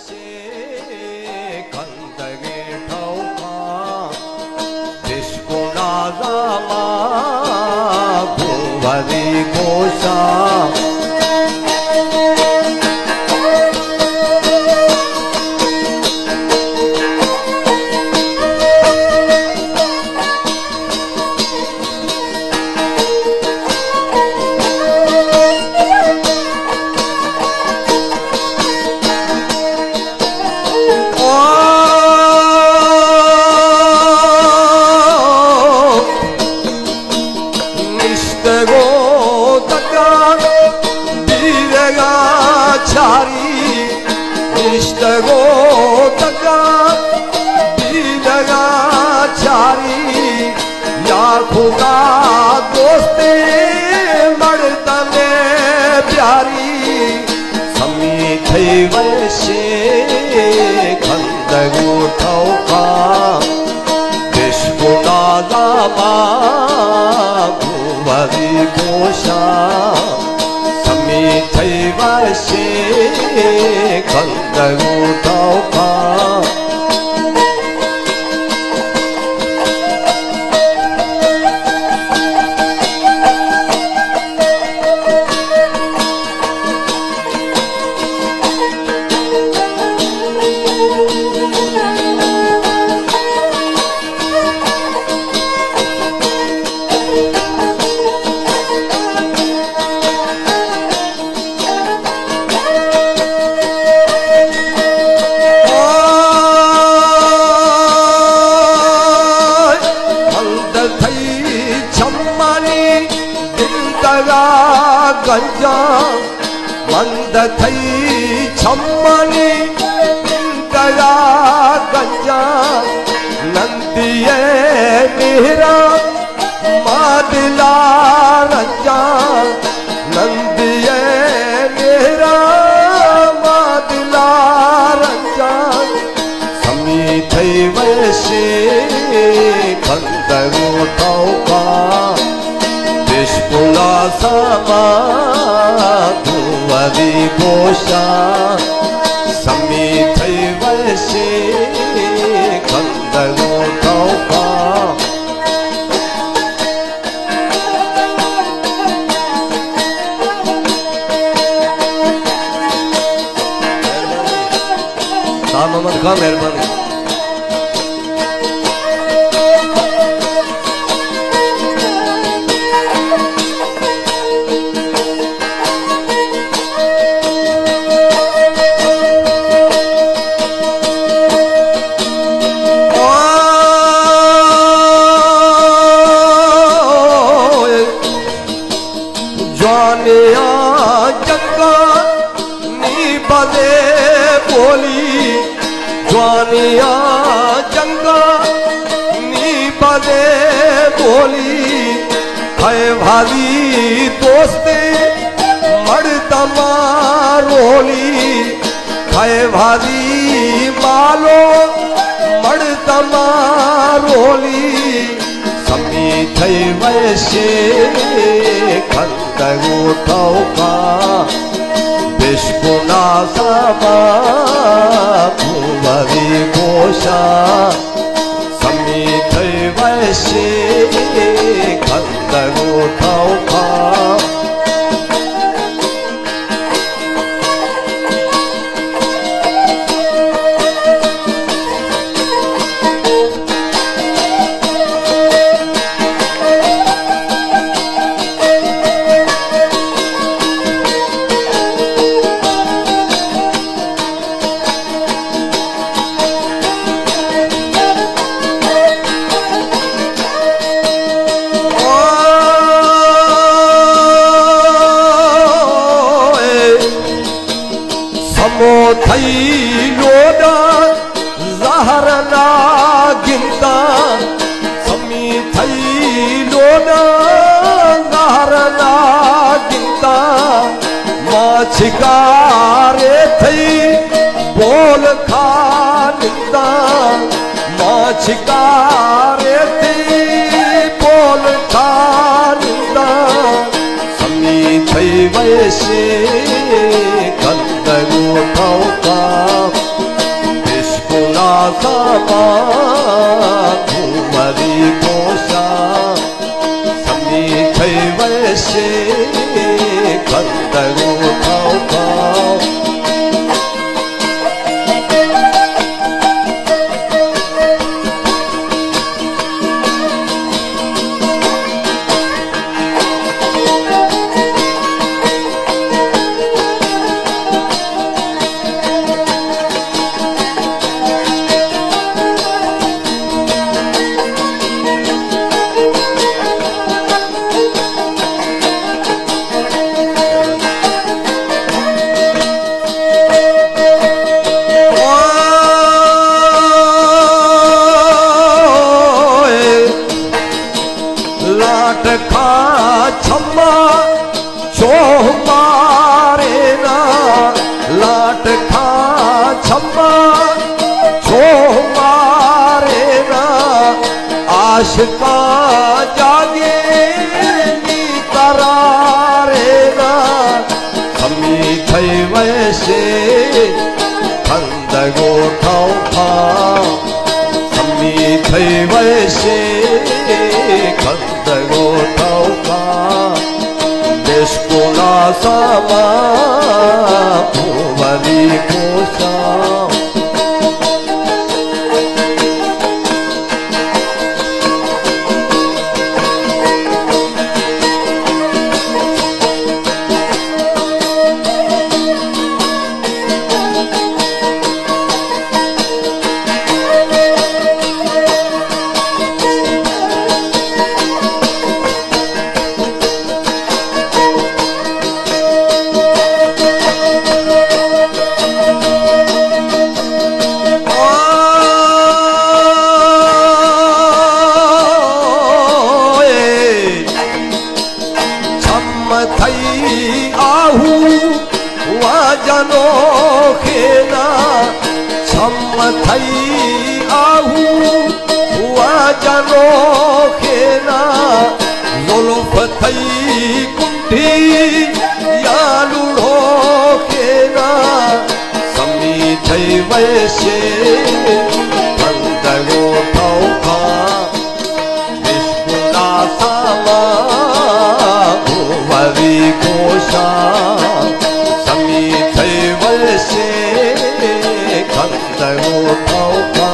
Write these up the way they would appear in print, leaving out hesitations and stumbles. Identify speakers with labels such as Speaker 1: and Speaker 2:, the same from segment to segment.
Speaker 1: वैसे खंदगे ठौका विष्णुना रामा भुवरी घोषा
Speaker 2: गो तका दीदगा चारी लाखों का दोस्ते मरता में प्यारी समी थई वैसे खंदगो ठौका विष्णुना रामा भुवरी घोषा समी थई वैसे खंदगो ठौका गंजा मंद थई छम्मनी गया गंजा नंदिये मेरा मादिला रंजा नंदिये मेरा मादिला रंजा समी थई वैसे खंदगो ठौका विष्णुना सामा भुवरी घोषा समी थई वैसे खंदगो ठौका मोहम्मद खां मेहरबानी ज्वानिया जंगा नी बदे बोली है भारी दोस्ते मरता मारोली है भारी मालो मरता मारोली समी थई वैसे खंदगो ठौका विष्णुना सामा भुवरी घोषा समी थई वैसे खंदगो ठौका थई लोडा जहर ना गिनता समी थई लोडा जहर ना गिनता मां छिकारे थई बोल खानिता मां छिकारे थई बोल खानिता समी थई वैसे खंदगो ठौका થઈ વૈશે ખંદગો ઠાઉ સમી થઈ વૈશે ખંદગો ઠાઉ દેશકોના સામા ભુવરી કોસા जानो खेना छम थई आहू हुआ जानो खेना ज़ुल्फ़ थई कुंठी यालूड़ो खेना समी थई वैसे बंदगो ठौखा विश्वना सामा भुवरी कोशा खंदगो ठौखा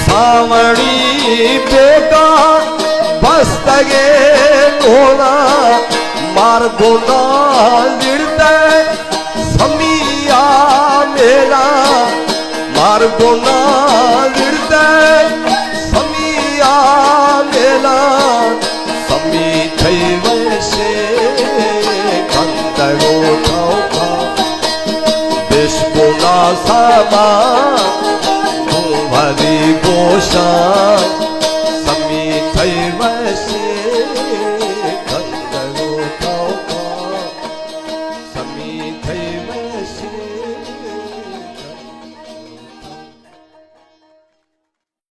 Speaker 2: सावणी बेटा बस्तगे नोला मार्गोना लिड़ते समिया मेला मार्गोना लिड़ते समिया मेला समी थई वैसे खंदगो ठौखा देशकोना सामा भुवरी कोशा